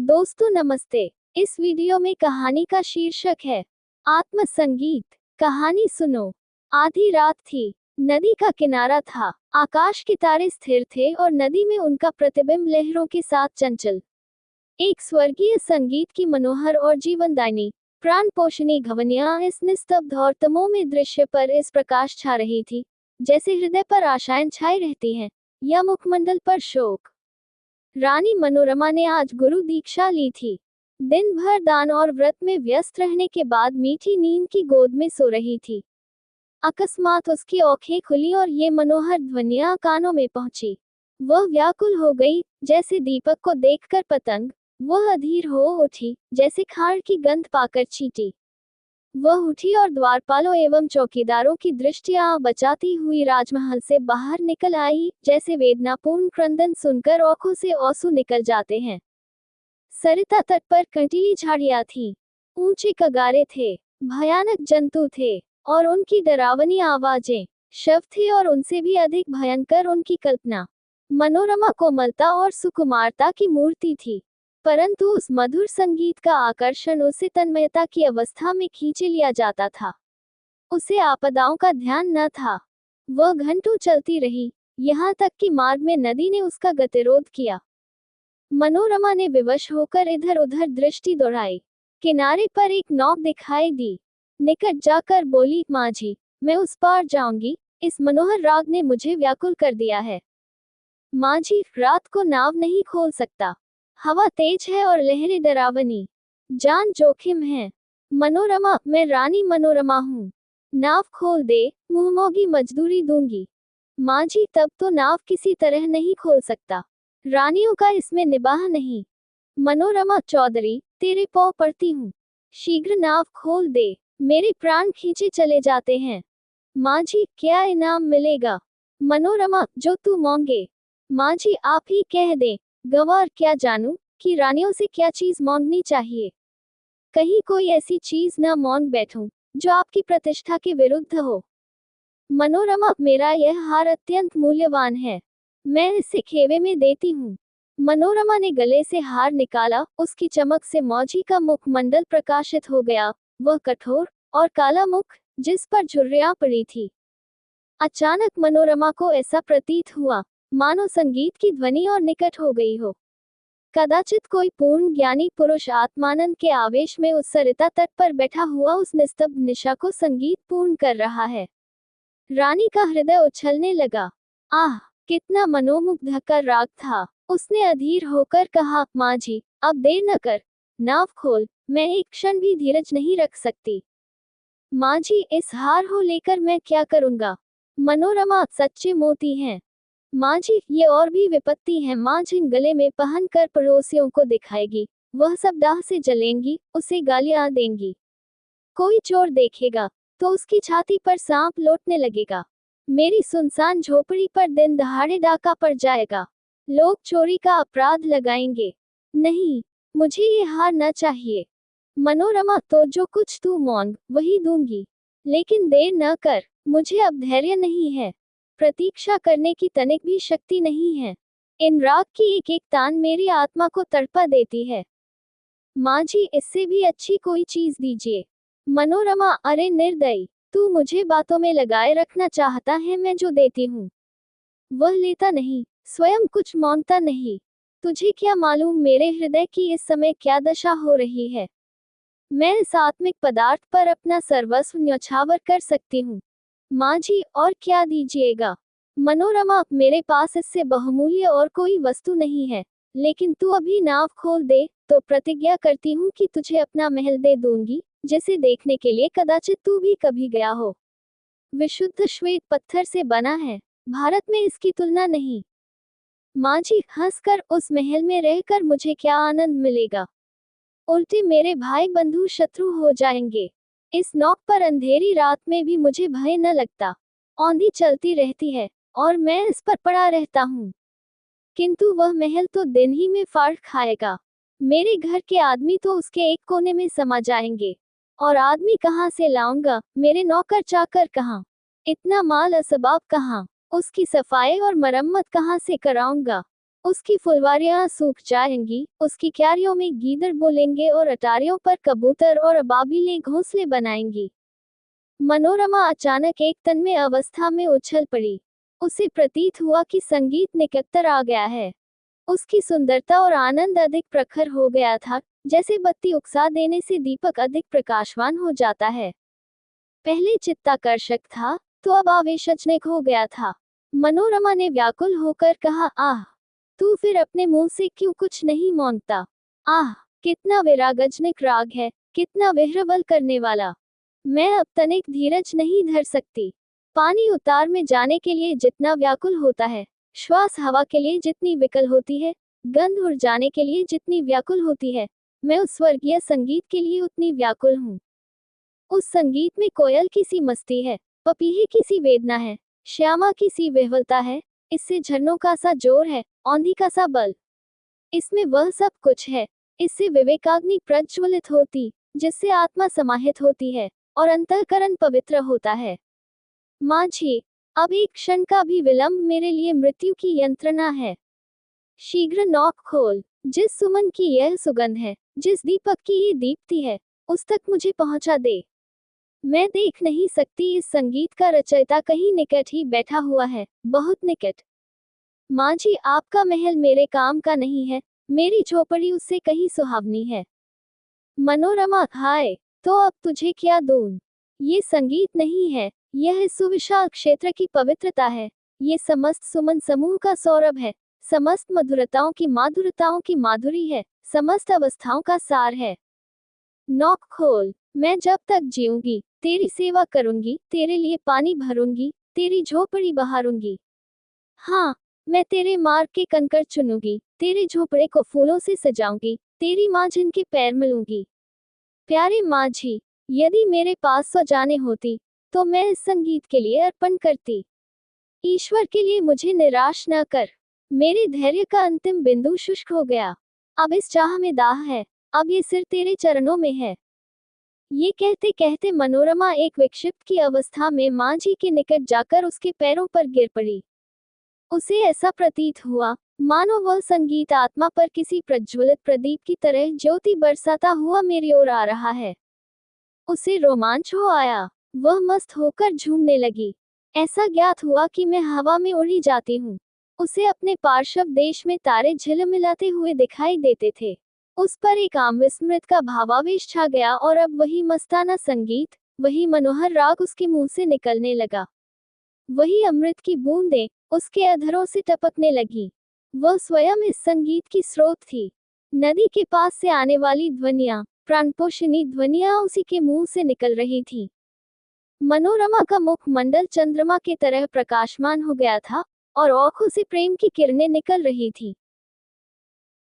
दोस्तों नमस्ते। इस वीडियो में कहानी का शीर्षक है आत्म संगीत। कहानी सुनो। आधी रात थी, नदी का किनारा था, आकाश के तारे स्थिर थे और नदी में उनका प्रतिबिंब लहरों के साथ चंचल। एक स्वर्गीय संगीत की मनोहर और जीवनदायिनी प्राण पोषणी ध्वनियां इस निस्तब्ध और तमोमय दृश्य पर इस प्रकाश छा रही थी, जैसे हृदय पर आशाएं छाई रहती हैं या मुखमंडल पर शोक। रानी मनोरमा ने आज गुरु दीक्षा ली थी। दिन भर दान और व्रत में व्यस्त रहने के बाद मीठी नींद की गोद में सो रही थी। अकस्मात उसकी आंखें खुली और ये मनोहर ध्वनियां कानों में पहुंची। वह व्याकुल हो गई, जैसे दीपक को देखकर पतंग। वह अधीर हो उठी, जैसे खाड़ की गंध पाकर चींटी। वह उठी और द्वारपालों एवं चौकीदारों की दृष्टियां बचाती हुई राजमहल से बाहर निकल आई, जैसे वेदनापूर्ण क्रंदन सुनकर आंखों से आंसू निकल जाते हैं। सरिता तट पर कंटीली झाड़ियां थीं, ऊंचे कगारे थे, भयानक जंतु थे, और उनकी डरावनी आवाजें शव थे और उनसे भी अधिक भयंकर उनकी कल्पना। मनोरमा कोमलता और सुकुमारता की मूर्ति थी, परंतु उस मधुर संगीत का आकर्षण उसे तन्मयता की अवस्था में खींचे लिया जाता था। उसे आपदाओं का ध्यान न था। वह घंटों चलती रही, यहाँ तक कि मार्ग में नदी ने उसका गतिरोध किया। मनोरमा ने विवश होकर इधर उधर दृष्टि दौड़ाई। किनारे पर एक नाव दिखाई दी। निकट जाकर बोली, माझी, मैं उस पार जाऊंगी। इस मनोहर राग ने मुझे व्याकुल कर दिया है। माझी, रात को नाव नहीं खोल सकता। हवा तेज है और लहरें डरावनी, जान जोखिम है। मनोरमा, मैं रानी मनोरमा हूँ। नाव खोल दे, मुंहमोगी मजदूरी दूंगी। माझी, तब तो नाव किसी तरह नहीं खोल सकता। रानियों का इसमें निबाह नहीं। मनोरमा, चौधरी, तेरे पांव पड़ती हूँ, शीघ्र नाव खोल दे, मेरे प्राण खींचे चले जाते हैं। माझी, क्या इनाम मिलेगा? मनोरमा, जो तू मांगे। माझी, आप ही कह दे, गंवार क्या जानूं कि रानियों से क्या चीज मांगनी चाहिए। कहीं कोई ऐसी चीज न मांग बैठूं जो आपकी प्रतिष्ठा के विरुद्ध हो। मनोरमा, मेरा यह हार अत्यंत मूल्यवान है, मैं इसे खेवे में देती हूँ। मनोरमा ने गले से हार निकाला। उसकी चमक से मौजी का मुखमंडल प्रकाशित हो गया। वह कठोर और काला मुख, जिस पर झुर्रियां पड़ी थी। अचानक मनोरमा को ऐसा प्रतीत हुआ मानो संगीत की ध्वनि और निकट हो गई हो। कदाचित कोई पूर्ण ज्ञानी पुरुष आत्मानंद के आवेश में उस सरिता तट पर बैठा हुआ उस निस्तब्ध निशा को संगीत पूर्ण कर रहा है। रानी का हृदय उछलने लगा। आह, कितना मनोमुग्धकर राग था। उसने अधीर होकर कहा, माझी, अब देर न कर, नाव खोल, मैं एक क्षण भी धीरज नहीं रख सकती। माझी, इस हार हो लेकर मैं क्या करूंगा? मनोरमा, सच्चे मोती हैं। माझी, ये और भी विपत्ति है। माझी गले में पहन कर पड़ोसियों को दिखाएगी। वह सब दाह से जलेंगी, उसे गालियां देंगी। कोई चोर देखेगा तो उसकी छाती पर सांप लौटने लगेगा। मेरी सुनसान झोपड़ी पर दिन दहाड़े डाका पड़ जाएगा। लोग चोरी का अपराध लगाएंगे। नहीं, मुझे ये हार न चाहिए। मनोरमा, तो जो कुछ तू मांग वही दूंगी, लेकिन देर न कर, मुझे अब धैर्य नहीं है। प्रतीक्षा करने की तनिक भी शक्ति नहीं है। इन राग की एक एक तान मेरी आत्मा को तड़पा देती है। माझी, इससे भी अच्छी कोई चीज दीजिए। मनोरमा, अरे निर्दयी, तू मुझे बातों में लगाए रखना चाहता है। मैं जो देती हूँ वह लेता नहीं, स्वयं कुछ मांगता नहीं। तुझे क्या मालूम मेरे हृदय की इस समय क्या दशा हो रही है। मैं इस आत्मिक पदार्थ पर अपना सर्वस्व न्यौछावर कर सकती हूँ। माझी, और क्या दीजिएगा? मनोरमा, मेरे पास इससे बहुमूल्य और कोई वस्तु नहीं है, लेकिन तू अभी नाव खोल दे तो प्रतिज्ञा करती हूँ कि तुझे अपना महल दे दूंगी, जिसे देखने के लिए कदाचित तू भी कभी गया हो। विशुद्ध श्वेत पत्थर से बना है, भारत में इसकी तुलना नहीं। माझी, हंसकर, उस महल में रहकर मुझे क्या आनंद मिलेगा? उल्टे मेरे भाई बंधु शत्रु हो जाएंगे। इस नौक पर अंधेरी रात में भी मुझे भय न लगता। औंधी चलती रहती है और मैं इस पर पड़ा रहता हूँ, किंतु वह महल तो दिन ही में फाड़ खाएगा। मेरे घर के आदमी तो उसके एक कोने में समा जाएंगे, और आदमी कहाँ से लाऊंगा? मेरे नौकर चाकर कहाँ? इतना माल असबाब कहाँ? उसकी सफाई और मरम्मत कहाँ से कराऊंगा? उसकी फुलवारियां सूख जाएंगी, उसकी क्यारियों में गीदड़ बोलेंगे और अटारियों पर कबूतर और अबाबिलें घोंसले बनाएंगी। मनोरमा अचानक एक तन्मय अवस्था में उछल पड़ी। उसे प्रतीत हुआ कि संगीत निकटतर आ गया है। उसकी सुंदरता और आनंद अधिक प्रखर हो गया था, जैसे बत्ती उकसा देने से दीपक अधिक प्रकाशवान हो जाता है। पहले चित्ताकर्षक था, तो अब आवेशजनक हो गया था। मनोरमा ने व्याकुल होकर कहा, आह, तू फिर अपने मुंह से क्यों कुछ नहीं मौनता? आह, कितना विरागजनक राग है, कितना विह्वल करने वाला। मैं अब तनिक धीरज नहीं धर सकती। पानी उतार में जाने के लिए जितना व्याकुल होता है, श्वास हवा के लिए जितनी विकल होती है, गंध उड़ जाने के लिए जितनी व्याकुल होती है, मैं उस स्वर्गीय संगीत के लिए उतनी व्याकुल हूँ। उस संगीत में कोयल की सी मस्ती है, पपीहे की सी वेदना है, श्यामा की सी विह्वलता है, इससे झरनों का सा जोर है, औंधी का सा बल। इसमें वह सब कुछ है। इससे विवेकाग्नि प्रज्वलित होती, जिससे आत्मा समाहित होती है और अंतःकरण पवित्र होता है। माझी, अब एक क्षण का भी विलंब मेरे लिए मृत्यु की यंत्रणा है। शीघ्र नौक खोल। जिस सुमन की यह सुगंध है, जिस दीपक की ये दीप्ति है, उस तक मुझे पहुंचा दे। मैं देख नहीं सकती, इस संगीत का रचयिता कहीं निकट ही बैठा हुआ है, बहुत निकट। माँ जी, आपका महल मेरे काम का नहीं है, मेरी झोपड़ी उससे कहीं सुहावनी है। मनोरमा, हाय, तो अब तुझे क्या दूं? ये संगीत नहीं है, यह इस सुविशाल क्षेत्र की पवित्रता है। ये समस्त सुमन समूह का सौरभ है, समस्त मधुरताओं की माधुरी है, समस्त अवस्थाओं का सार है। नौक खोल। मैं जब तक जीऊंगी, तेरी सेवा करूंगी, तेरे लिए पानी भरूंगी, तेरी झोपड़ी बहारूंगी। हाँ, मैं तेरे मार्ग के कंकड़ चुनूंगी, तेरे झोपड़े को फूलों से सजाऊंगी, तेरी मांझन के पैर मिलूंगी। प्यारे माझी, यदि मेरे पास 100 जाने होती, तो मैं इस संगीत के लिए अर्पण करती। ईश्वर के लिए मुझे निराश न कर। मेरे धैर्य का अंतिम बिंदु शुष्क हो गया। अब इस चाह में दाह है, अब ये सिर तेरे चरणों में है। ये कहते कहते मनोरमा एक विक्षिप्त की अवस्था में माझी के निकट जाकर उसके पैरों पर गिर पड़ी। उसे ऐसा प्रतीत हुआ, मानो वह संगीत आत्मा पर किसी प्रज्वलित प्रदीप की तरह ज्योति बरसाता हुआ मेरी ओर आ रहा है। उसे रोमांच हो आया, वह मस्त होकर झूमने लगी। ऐसा ज्ञात हुआ कि मैं हवा में उड़ी जाती हूँ। उसे अपने पार्श्व देश में तारे झिलमिलाते हुए दिखाई देते थे। उस पर एक आमविस्मृत का भावावेश छा गया और अब वही मस्ताना संगीत, वही मनोहर राग उसके मुंह से निकलने लगा। वही अमृत की बूंदें उसके अधरों से टपकने लगी। वह स्वयं इस संगीत की स्रोत थी। नदी के पास से आने वाली ध्वनियां, प्राणपोषिणी ध्वनियां उसी के मुंह से निकल रही थी। मनोरमा का मुख मंडल चंद्रमा के तरह प्रकाशमान हो गया था और आंखों से प्रेम की किरणें निकल रही थी।